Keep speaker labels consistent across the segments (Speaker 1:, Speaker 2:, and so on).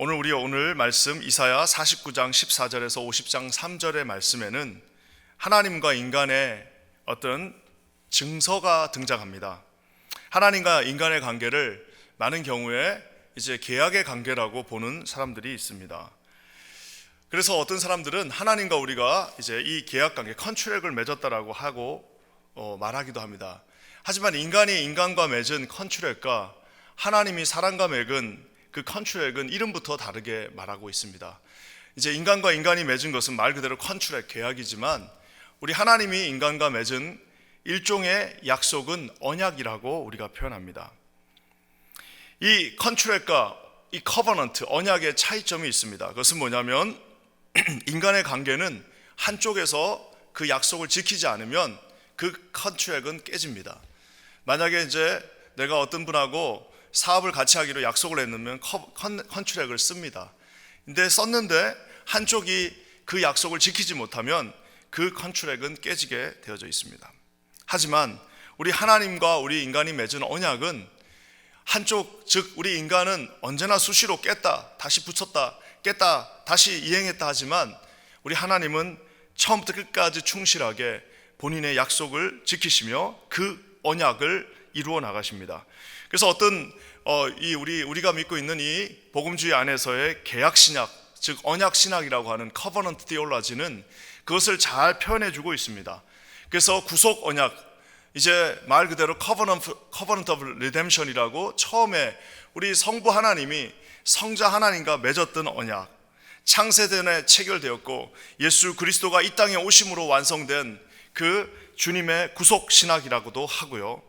Speaker 1: 오늘 말씀 이사야 49장 14절에서 50장 3절의 말씀에는 하나님과 인간의 어떤 증서가 등장합니다. 하나님과 인간의 관계를 많은 경우에 이제 계약의 관계라고 보는 사람들이 있습니다. 그래서 어떤 사람들은 하나님과 우리가 이제 이 계약 관계, 컨트랙을 맺었다라고 하고 말하기도 합니다. 하지만 인간이 인간과 맺은 컨트랙과 하나님이 사람과 맺은 그 컨트랙은 이름부터 다르게 말하고 있습니다. 이제 인간과 인간이 맺은 것은 말 그대로 컨트랙, 계약이지만 우리 하나님이 인간과 맺은 일종의 약속은 언약이라고 우리가 표현합니다. 이 컨트랙과 이 커버넌트, 언약의 차이점이 있습니다. 그것은 뭐냐면 인간의 관계는 한쪽에서 그 약속을 지키지 않으면 그 컨트랙은 깨집니다. 만약에 이제 내가 어떤 분하고 사업을 같이 하기로 약속을 했으면 컨트랙을 씁니다. 근데 썼는데 한쪽이 그 약속을 지키지 못하면 그 컨트랙은 깨지게 되어져 있습니다. 하지만 우리 하나님과 우리 인간이 맺은 언약은 한쪽, 즉 우리 인간은 언제나 수시로 깼다, 다시 붙였다, 깼다, 다시 이행했다 하지만 우리 하나님은 처음부터 끝까지 충실하게 본인의 약속을 지키시며 그 언약을 이루어 나가십니다. 그래서 어떤 우리가 믿고 있는 이 복음주의 안에서의 계약 신학, 즉 언약 신학이라고 하는 커버넌트 디올로지는 그것을 잘 표현해 주고 있습니다. 그래서 구속 언약, 이제 말 그대로 커버넌트 오브 리뎀션이라고 처음에 우리 성부 하나님이 성자 하나님과 맺었던 언약, 창세전에 체결되었고 예수 그리스도가 이 땅에 오심으로 완성된 그 주님의 구속 신학이라고도 하고요.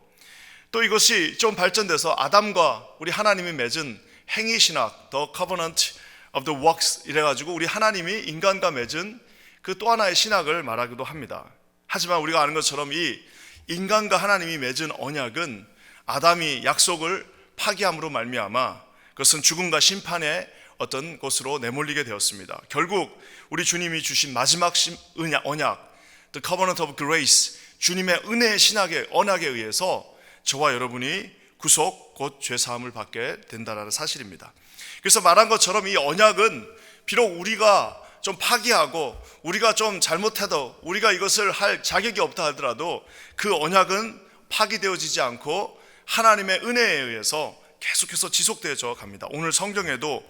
Speaker 1: 또 이것이 좀 발전돼서 아담과 우리 하나님이 맺은 행위 신학, The Covenant of the Works 이래가지고 우리 하나님이 인간과 맺은 그 또 하나의 신학을 말하기도 합니다. 하지만 우리가 아는 것처럼 이 인간과 하나님이 맺은 언약은 아담이 약속을 파기함으로 말미암아 그것은 죽음과 심판의 어떤 곳으로 내몰리게 되었습니다. 결국 우리 주님이 주신 마지막 언약, The Covenant of Grace, 주님의 은혜의 신학의 언약에 의해서 저와 여러분이 구속 곧 죄사함을 받게 된다는 사실입니다. 그래서 말한 것처럼 이 언약은 비록 우리가 좀 파기하고 우리가 좀 잘못해도 우리가 이것을 할 자격이 없다 하더라도 그 언약은 파기되어지지 않고 하나님의 은혜에 의해서 계속해서 지속되어져 갑니다. 오늘 성경에도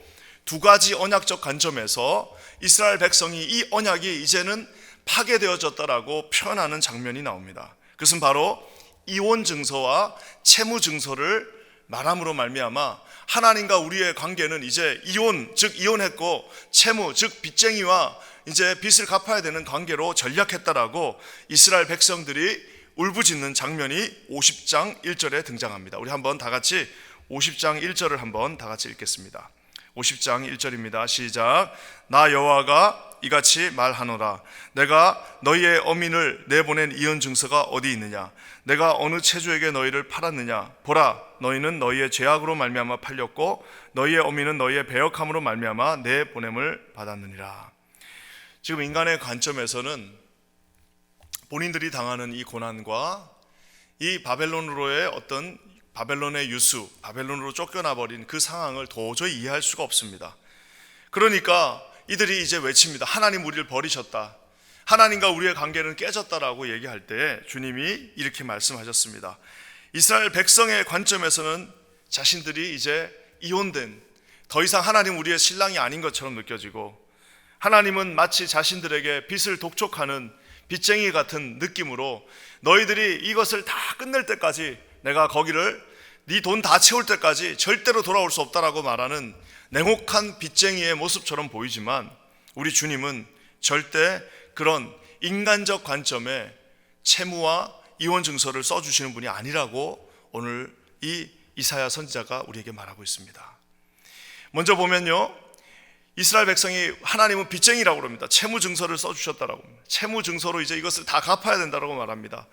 Speaker 1: 두 가지 언약적 관점에서 이스라엘 백성이 이 언약이 이제는 파괴되어졌다라고 표현하는 장면이 나옵니다. 그것은 바로 이혼 증서와 채무 증서를 말함으로 말미암아 하나님과 우리의 관계는 이제 이혼, 즉 이혼했고 채무, 즉 빚쟁이와 이제 빚을 갚아야 되는 관계로 전락했다라고 이스라엘 백성들이 울부짖는 장면이 50장 1절에 등장합니다. 우리 한번 다 같이 50장 1절을 한번 다 같이 읽겠습니다. 50장 1절입니다. 시작. 나 여호와가 이같이 말하노라. 내가 너희의 어민을 내보낸 이혼 증서가 어디 있느냐? 내가 어느 체주에게 너희를 팔았느냐? 보라, 너희는 너희의 죄악으로 말미암아 팔렸고 너희의 어민은 너희의 배역함으로 말미암아 내 보냄을 받았느니라. 지금 인간의 관점에서는 본인들이 당하는 이 고난과 이 바벨론으로의 어떤 바벨론의 유수, 바벨론으로 쫓겨나버린 그 상황을 도저히 이해할 수가 없습니다. 그러니까 이들이 이제 외칩니다. 하나님 우리를 버리셨다. 하나님과 우리의 관계는 깨졌다라고 얘기할 때 주님이 이렇게 말씀하셨습니다. 이스라엘 백성의 관점에서는 자신들이 이제 이혼된, 더 이상 하나님 우리의 신랑이 아닌 것처럼 느껴지고 하나님은 마치 자신들에게 빚을 독촉하는 빚쟁이 같은 느낌으로 너희들이 이것을 다 끝낼 때까지 내가 거기를 네 돈 다 채울 때까지 절대로 돌아올 수 없다라고 말하는 냉혹한 빚쟁이의 모습처럼 보이지만 우리 주님은 절대 그런 인간적 관점에 채무와 이혼 증서를 써주시는 분이 아니라고 오늘 이 이사야 선지자가 우리에게 말하고 있습니다. 먼저 보면요, 이스라엘 백성이 하나님은 빚쟁이라고 그럽니다. 채무 증서를 써주셨다라고 합니다. 채무 증서로 이제 이것을 다 갚아야 된다고 말합니다.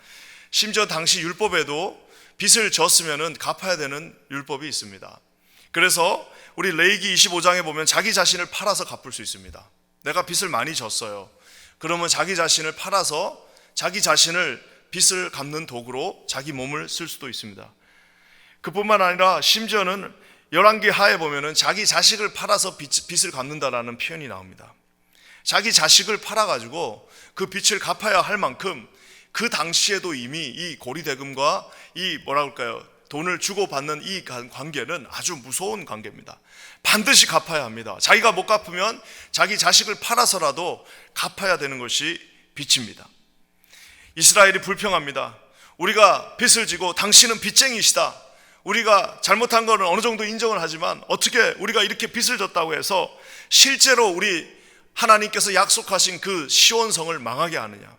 Speaker 1: 심지어 당시 율법에도 빚을 졌으면 갚아야 되는 율법이 있습니다. 그래서 우리 레위기 25장에 보면 자기 자신을 팔아서 갚을 수 있습니다. 내가 빚을 많이 졌어요. 그러면 자기 자신을 팔아서 자기 자신을 빚을 갚는 도구로 자기 몸을 쓸 수도 있습니다. 그뿐만 아니라 심지어는 열왕기 하에 보면은 자기 자식을 팔아서 빚을 갚는다라는 표현이 나옵니다. 자기 자식을 팔아가지고 그 빚을 갚아야 할 만큼 그 당시에도 이미 이 고리대금과 이 돈을 주고받는 이 관계는 아주 무서운 관계입니다. 반드시 갚아야 합니다. 자기가 못 갚으면 자기 자식을 팔아서라도 갚아야 되는 것이 빚입니다. 이스라엘이 불평합니다. 우리가 빚을 지고 당신은 빚쟁이시다. 우리가 잘못한 거는 어느 정도 인정을 하지만 어떻게 우리가 이렇게 빚을 졌다고 해서 실제로 우리 하나님께서 약속하신 그 시온성을 망하게 하느냐.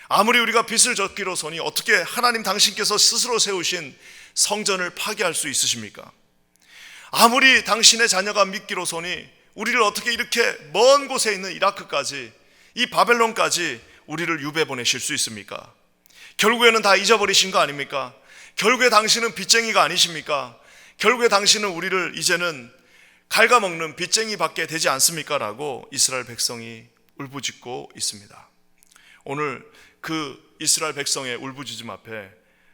Speaker 1: 아무리 우리가 빚을 졌기로서니 어떻게 하나님 당신께서 스스로 세우신 성전을 파괴할 수 있으십니까? 아무리 당신의 자녀가 믿기로서니 우리를 어떻게 이렇게 먼 곳에 있는 이라크까지, 이 바벨론까지 우리를 유배 보내실 수 있습니까? 결국에는 다 잊어버리신 거 아닙니까? 결국에 당신은 빚쟁이가 아니십니까? 결국에 당신은 우리를 이제는 갉아먹는 빚쟁이밖에 되지 않습니까? 라고 이스라엘 백성이 울부짖고 있습니다. 오늘 그 이스라엘 백성의 울부짖음 앞에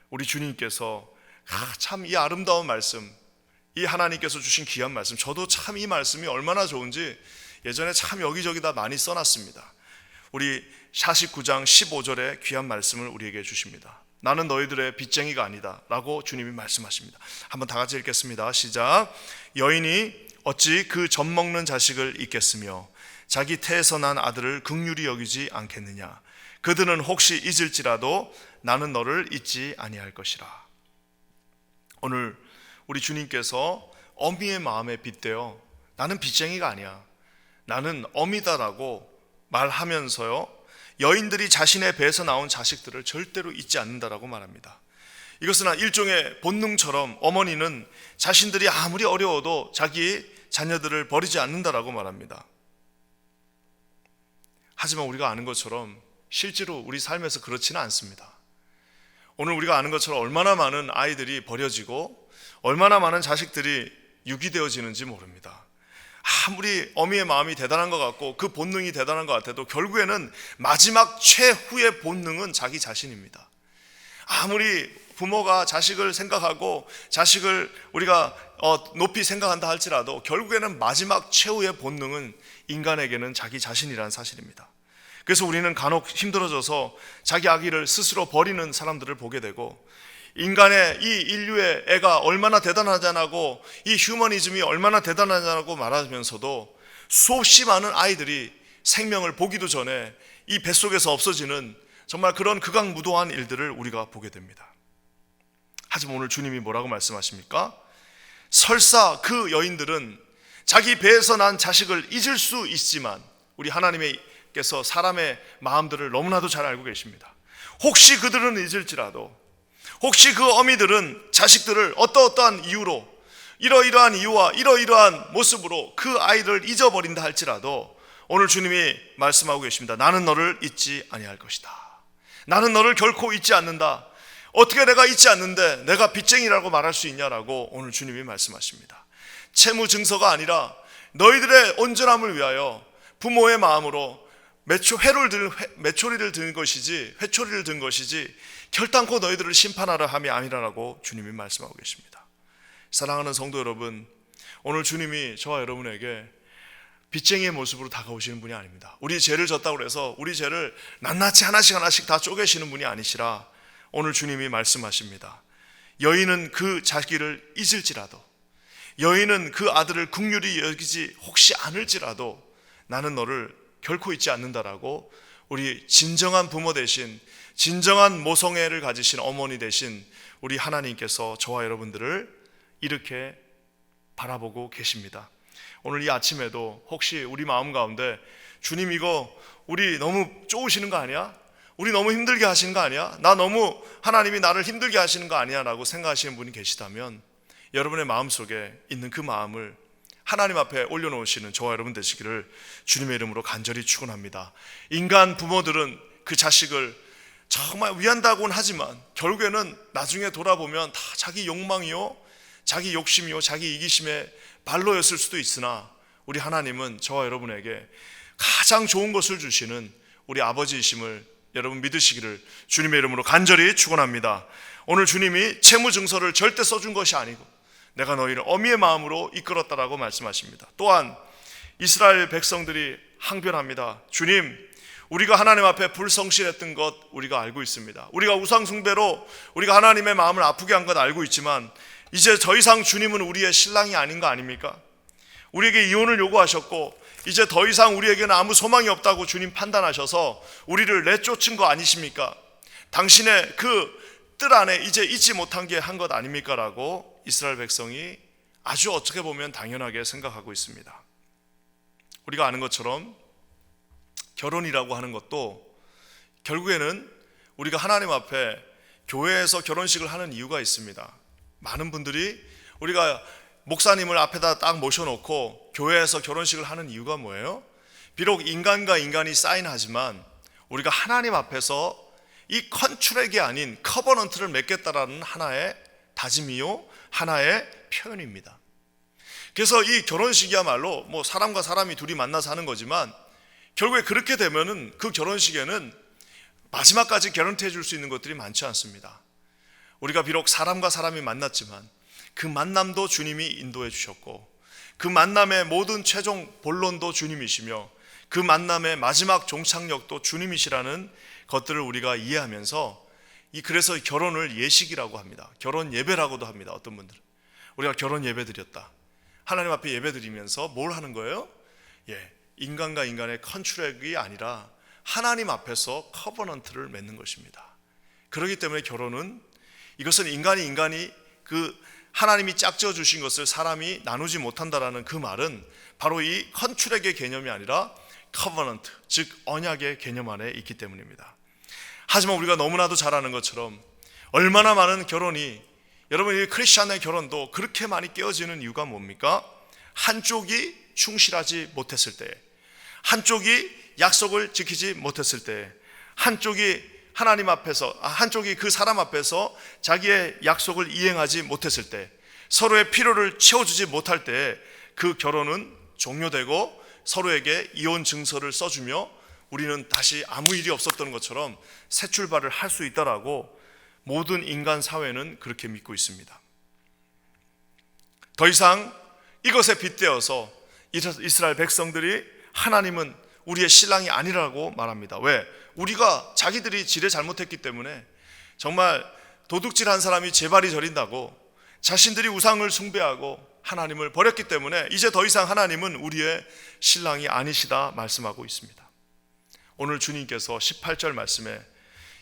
Speaker 1: 우리 주님께서 참 이 아름다운 말씀, 이 하나님께서 주신 귀한 말씀, 저도 참 이 말씀이 얼마나 좋은지 예전에 참 여기저기다 많이 써놨습니다. 우리 49장 15절에 귀한 말씀을 우리에게 주십니다. 나는 너희들의 빚쟁이가 아니다 라고 주님이 말씀하십니다. 한번 다 같이 읽겠습니다. 시작. 여인이 어찌 그 젖먹는 자식을 잊겠으며 자기 태에서 난 아들을 긍휼히 여기지 않겠느냐. 그들은 혹시 잊을지라도 나는 너를 잊지 아니할 것이라. 오늘 우리 주님께서 어미의 마음에 빗대어 나는 빚쟁이가 아니야, 나는 어미다라고 말하면서요, 여인들이 자신의 배에서 나온 자식들을 절대로 잊지 않는다라고 말합니다. 이것은 일종의 본능처럼 어머니는 자신들이 아무리 어려워도 자기 자녀들을 버리지 않는다라고 말합니다. 하지만 우리가 아는 것처럼 실제로 우리 삶에서 그렇지는 않습니다. 오늘 우리가 아는 것처럼 얼마나 많은 아이들이 버려지고 얼마나 많은 자식들이 유기되어지는지 모릅니다. 아무리 어미의 마음이 대단한 것 같고 그 본능이 대단한 것 같아도 결국에는 마지막 최후의 본능은 자기 자신입니다. 아무리 부모가 자식을 생각하고 자식을 우리가 높이 생각한다 할지라도 결국에는 마지막 최후의 본능은 인간에게는 자기 자신이라는 사실입니다. 그래서 우리는 간혹 힘들어져서 자기 아기를 스스로 버리는 사람들을 보게 되고, 인간의 이 인류의 애가 얼마나 대단하자고, 이 휴머니즘이 얼마나 대단하자고 말하면서도 수없이 많은 아이들이 생명을 보기도 전에 이 뱃속에서 없어지는 정말 그런 극악무도한 일들을 우리가 보게 됩니다. 하지만 오늘 주님이 뭐라고 말씀하십니까? 설사 그 여인들은 자기 배에서 난 자식을 잊을 수 있지만 우리 하나님께서 사람의 마음들을 너무나도 잘 알고 계십니다. 혹시 그들은 잊을지라도, 혹시 그 어미들은 자식들을 어떠한 이유로, 이러이러한 이유와 이러이러한 모습으로 그 아이를 잊어버린다 할지라도 오늘 주님이 말씀하고 계십니다. 나는 너를 잊지 아니할 것이다. 나는 너를 결코 잊지 않는다. 어떻게 내가 잊지 않는데 내가 빚쟁이라고 말할 수 있냐라고 오늘 주님이 말씀하십니다. 채무 증서가 아니라 너희들의 온전함을 위하여 부모의 마음으로 메초리를 든 것이지, 회초리를 든 것이지 결단코 너희들을 심판하라 함이 아니라라고 주님이 말씀하고 계십니다. 사랑하는 성도 여러분, 오늘 주님이 저와 여러분에게 빚쟁이의 모습으로 다가오시는 분이 아닙니다. 우리 죄를 졌다고 해서 우리 죄를 낱낱이 하나씩 다 쪼개시는 분이 아니시라 오늘 주님이 말씀하십니다. 여인은 그 자기를 잊을지라도, 여인은 그 아들을 긍휼히 여기지 혹시 않을지라도 나는 너를 결코 잊지 않는다라고 우리 진정한 부모 되신, 진정한 모성애를 가지신 어머니 되신 우리 하나님께서 저와 여러분들을 이렇게 바라보고 계십니다. 오늘 이 아침에도 혹시 우리 마음 가운데 주님 이거 우리 너무 쪼으시는 거 아니야? 우리 너무 힘들게 하시는 거 아니야? 나 너무 하나님이 나를 힘들게 하시는 거 아니야? 라고 생각하시는 분이 계시다면 여러분의 마음속에 있는 그 마음을 하나님 앞에 올려놓으시는 저와 여러분 되시기를 주님의 이름으로 간절히 축원합니다. 인간 부모들은 그 자식을 정말 위한다고는 하지만 결국에는 나중에 돌아보면 다 자기 욕망이요, 자기 욕심이요, 자기 이기심의 발로였을 수도 있으나 우리 하나님은 저와 여러분에게 가장 좋은 것을 주시는 우리 아버지이심을 여러분 믿으시기를 주님의 이름으로 간절히 축원합니다. 오늘 주님이 채무 증서를 절대 써준 것이 아니고 내가 너희를 어미의 마음으로 이끌었다라고 말씀하십니다. 또한 이스라엘 백성들이 항변합니다. 주님, 우리가 하나님 앞에 불성실했던 것 우리가 알고 있습니다. 우리가 우상 숭배로 우리가 하나님의 마음을 아프게 한 것 알고 있지만 이제 더 이상 주님은 우리의 신랑이 아닌 거 아닙니까? 우리에게 이혼을 요구하셨고 이제 더 이상 우리에게는 아무 소망이 없다고 주님 판단하셔서 우리를 내쫓은 거 아니십니까? 당신의 그 뜰 안에 이제 잊지 못한 게 한 것 아닙니까? 라고 이스라엘 백성이 아주 어떻게 보면 당연하게 생각하고 있습니다. 우리가 아는 것처럼 결혼이라고 하는 것도 결국에는 우리가 하나님 앞에 교회에서 결혼식을 하는 이유가 있습니다. 많은 분들이 우리가 목사님을 앞에다 딱 모셔놓고 교회에서 결혼식을 하는 이유가 뭐예요? 비록 인간과 인간이 사인하지만 우리가 하나님 앞에서 이 컨트랙이 아닌 커버넌트를 맺겠다라는 하나의 다짐이요, 하나의 표현입니다. 그래서 이 결혼식이야말로 뭐 사람과 사람이 둘이 만나서 하는 거지만 결국에 그렇게 되면은 그 결혼식에는 마지막까지 개런티 해줄 수 있는 것들이 많지 않습니다. 우리가 비록 사람과 사람이 만났지만 그 만남도 주님이 인도해 주셨고 그 만남의 모든 최종 본론도 주님이시며 그 만남의 마지막 종착역도 주님이시라는 것들을 우리가 이해하면서 그래서 결혼을 예식이라고 합니다. 결혼 예배라고도 합니다. 어떤 분들은 우리가 결혼 예배 드렸다, 하나님 앞에 예배 드리면서 뭘 하는 거예요? 인간과 인간의 컨트랙이 아니라 하나님 앞에서 커버넌트를 맺는 것입니다. 그렇기 때문에 결혼은 이것은 인간이 그 하나님이 짝지어 주신 것을 사람이 나누지 못한다라는 그 말은 바로 이 컨트랙의 개념이 아니라 커버넌트, 즉 언약의 개념 안에 있기 때문입니다. 하지만 우리가 너무나도 잘 아는 것처럼 얼마나 많은 결혼이, 여러분 이 크리스찬의 결혼도 그렇게 많이 깨어지는 이유가 뭡니까? 한쪽이 충실하지 못했을 때, 한쪽이 약속을 지키지 못했을 때, 한쪽이 하나님 앞에서, 한쪽이 그 사람 앞에서 자기의 약속을 이행하지 못했을 때, 서로의 필요를 채워주지 못할 때 그 결혼은 종료되고 서로에게 이혼 증서를 써주며 우리는 다시 아무 일이 없었던 것처럼 새 출발을 할 수 있다라고 모든 인간 사회는 그렇게 믿고 있습니다. 더 이상 이것에 빗대어서 이스라엘 백성들이 하나님은 우리의 신랑이 아니라고 말합니다. 왜? 우리가 자기들이 지레 잘못했기 때문에 정말 도둑질한 사람이 제발이 저린다고 자신들이 우상을 숭배하고 하나님을 버렸기 때문에 이제 더 이상 하나님은 우리의 신랑이 아니시다 말씀하고 있습니다. 오늘 주님께서 18절 말씀에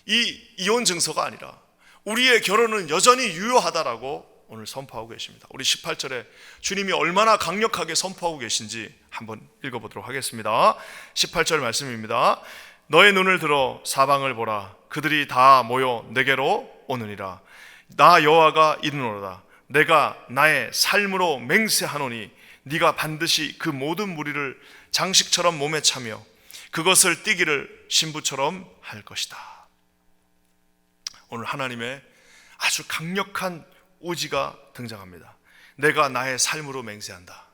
Speaker 1: 이 이혼 증서가 아니라 우리의 결혼은 여전히 유효하다라고 오늘 선포하고 계십니다. 우리 18절에 주님이 얼마나 강력하게 선포하고 계신지 한번 읽어보도록 하겠습니다. 18절 말씀입니다. 너의 눈을 들어 사방을 보라. 그들이 다 모여 내게로 오느니라. 나 여호와가 이르노라. 내가 나의 삶으로 맹세하노니 네가 반드시 그 모든 무리를 장식처럼 몸에 차며 그것을 띠기를 신부처럼 할 것이다. 오늘 하나님의 아주 강력한 오지가 등장합니다. 내가 나의 삶으로 맹세한다.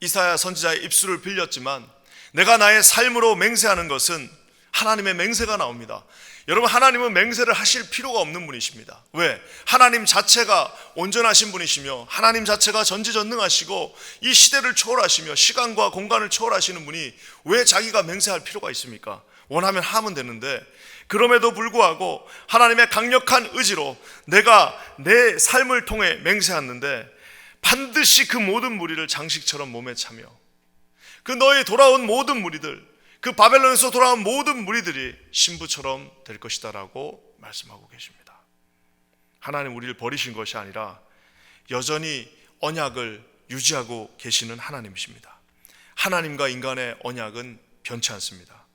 Speaker 1: 이사야 선지자의 입술을 빌렸지만 내가 나의 삶으로 맹세하는 것은 하나님의 맹세가 나옵니다. 여러분, 하나님은 맹세를 하실 필요가 없는 분이십니다. 왜? 하나님 자체가 온전하신 분이시며 하나님 자체가 전지전능하시고 이 시대를 초월하시며 시간과 공간을 초월하시는 분이 왜 자기가 맹세할 필요가 있습니까? 원하면 하면 되는데, 그럼에도 불구하고 하나님의 강력한 의지로 내가 내 삶을 통해 맹세하는데 반드시 그 모든 무리를 장식처럼 몸에 차며 그 너의 돌아온 모든 무리들, 그 바벨론에서 돌아온 모든 무리들이 신부처럼 될 것이다 라고 말씀하고 계십니다. 하나님 우리를 버리신 것이 아니라 여전히 언약을 유지하고 계시는 하나님이십니다. 하나님과 인간의 언약은 변치 않습니다.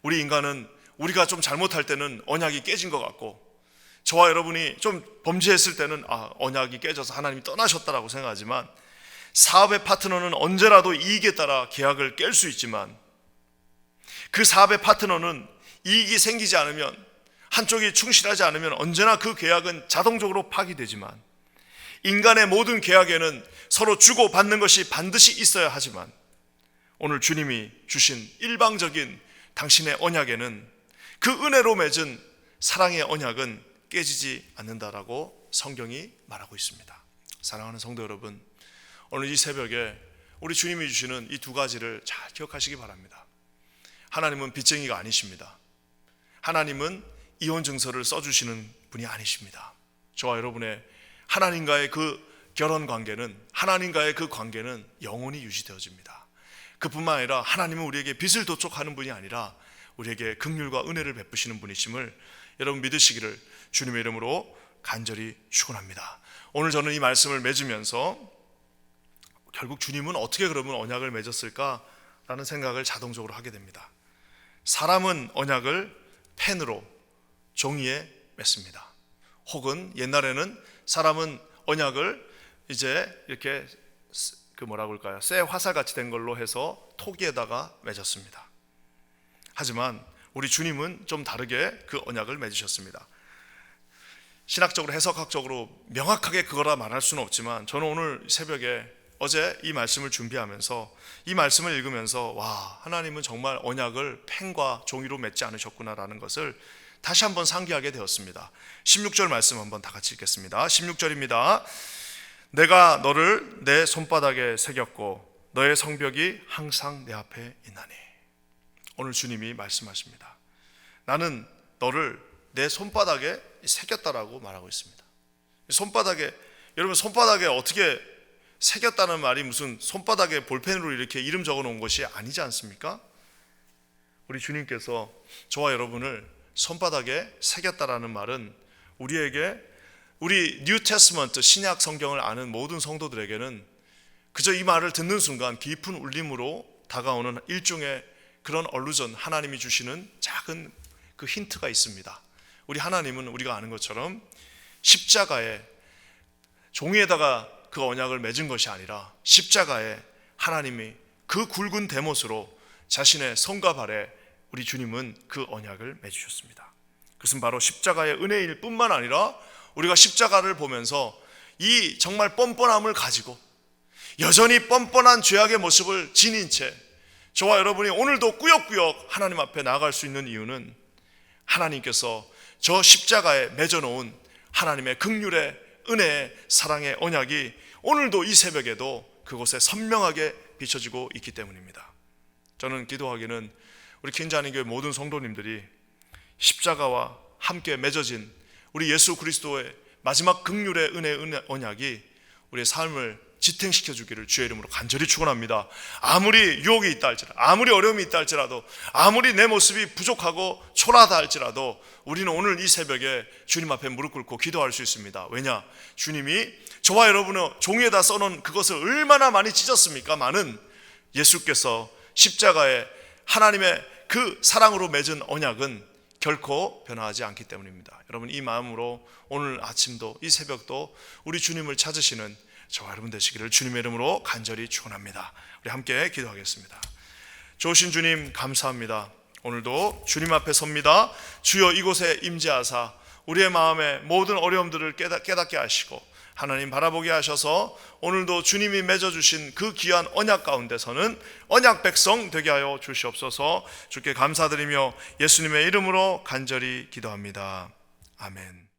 Speaker 1: 우리 인간은 우리가 좀 잘못할 때는 언약이 깨진 것 같고, 저와 여러분이 좀 범죄했을 때는 언약이 깨져서 하나님이 떠나셨다라고 생각하지만, 사업의 파트너는 언제라도 이익에 따라 계약을 깰 수 있지만 그 사업의 파트너는 이익이 생기지 않으면, 한쪽이 충실하지 않으면 언제나 그 계약은 자동적으로 파기되지만, 인간의 모든 계약에는 서로 주고받는 것이 반드시 있어야 하지만 오늘 주님이 주신 일방적인 당신의 언약에는 그 은혜로 맺은 사랑의 언약은 깨지지 않는다라고 성경이 말하고 있습니다. 사랑하는 성도 여러분, 오늘 이 새벽에 우리 주님이 주시는 이 두 가지를 잘 기억하시기 바랍니다. 하나님은 빚쟁이가 아니십니다. 하나님은 이혼 증서를 써주시는 분이 아니십니다. 저와 여러분의 하나님과의 그 결혼 관계는, 하나님과의 그 관계는 영원히 유지되어집니다. 그뿐만 아니라 하나님은 우리에게 빚을 도촉하는 분이 아니라 우리에게 긍휼과 은혜를 베푸시는 분이심을 여러분 믿으시기를 주님의 이름으로 간절히 축원합니다. 오늘 저는 이 말씀을 맺으면서 결국 주님은 어떻게 그러면 언약을 맺었을까라는 생각을 자동적으로 하게 됩니다. 사람은 언약을 펜으로, 종이에 맺습니다. 혹은 옛날에는 사람은 언약을 이제 이렇게 쇠 화살같이 된 걸로 해서 토기에다가 맺었습니다. 하지만 우리 주님은 좀 다르게 그 언약을 맺으셨습니다. 신학적으로, 해석학적으로 명확하게 그거라 말할 수는 없지만 저는 오늘 새벽에 어제 이 말씀을 준비하면서 이 말씀을 읽으면서 와, 하나님은 정말 언약을 펜과 종이로 맺지 않으셨구나라는 것을 다시 한번 상기하게 되었습니다. 16절 말씀 한번 다 같이 읽겠습니다. 16절입니다. 내가 너를 내 손바닥에 새겼고 너의 성벽이 항상 내 앞에 있나니. 오늘 주님이 말씀하십니다. 나는 너를 내 손바닥에 새겼다라고 말하고 있습니다. 손바닥에, 여러분 손바닥에 어떻게 새겼다는 말이 무슨 손바닥에 볼펜으로 이렇게 이름 적어 놓은 것이 아니지 않습니까? 우리 주님께서 저와 여러분을 손바닥에 새겼다라는 말은 우리에게, 우리 뉴 테스먼트 신약 성경을 아는 모든 성도들에게는 그저 이 말을 듣는 순간 깊은 울림으로 다가오는 일종의 그런 얼루전, 하나님이 주시는 작은 그 힌트가 있습니다. 우리 하나님은 우리가 아는 것처럼 십자가에, 종이에다가 그 언약을 맺은 것이 아니라 십자가에 하나님이 그 굵은 대못으로 자신의 손과 발에 우리 주님은 그 언약을 맺으셨습니다. 그것은 바로 십자가의 은혜일 뿐만 아니라 우리가 십자가를 보면서 이 정말 뻔뻔함을 가지고 여전히 뻔뻔한 죄악의 모습을 지닌 채 저와 여러분이 오늘도 꾸역꾸역 하나님 앞에 나아갈 수 있는 이유는 하나님께서 저 십자가에 맺어놓은 하나님의 긍휼의 은혜의 사랑의 언약이 오늘도 이 새벽에도 그곳에 선명하게 비춰지고 있기 때문입니다. 저는 기도하기는 우리 킨자니교회 모든 성도님들이 십자가와 함께 맺어진 우리 예수 그리스도의 마지막 긍휼의 은혜 언약이 우리의 삶을 지탱시켜 주기를 주의 이름으로 간절히 축원합니다. 아무리 유혹이 있다 할지라도, 아무리 어려움이 있다 할지라도, 아무리 내 모습이 부족하고 초라하다 할지라도 우리는 오늘 이 새벽에 주님 앞에 무릎 꿇고 기도할 수 있습니다. 왜냐? 주님이 저와 여러분의 종이에다 써놓은 그것을 얼마나 많이 찢었습니까? 많은 예수께서 십자가에 하나님의 그 사랑으로 맺은 언약은 결코 변화하지 않기 때문입니다. 여러분, 이 마음으로 오늘 아침도 이 새벽도 우리 주님을 찾으시는 저와 여러분 되시기를 주님의 이름으로 간절히 축원합니다. 우리 함께 기도하겠습니다. 좋으신 주님 감사합니다. 오늘도 주님 앞에 섭니다. 주여 이곳에 임재하사 우리의 마음의 모든 어려움들을 깨닫게 하시고 하나님 바라보게 하셔서 오늘도 주님이 맺어주신 그 귀한 언약 가운데서는 언약 백성 되게 하여 주시옵소서. 주께 감사드리며 예수님의 이름으로 간절히 기도합니다. 아멘.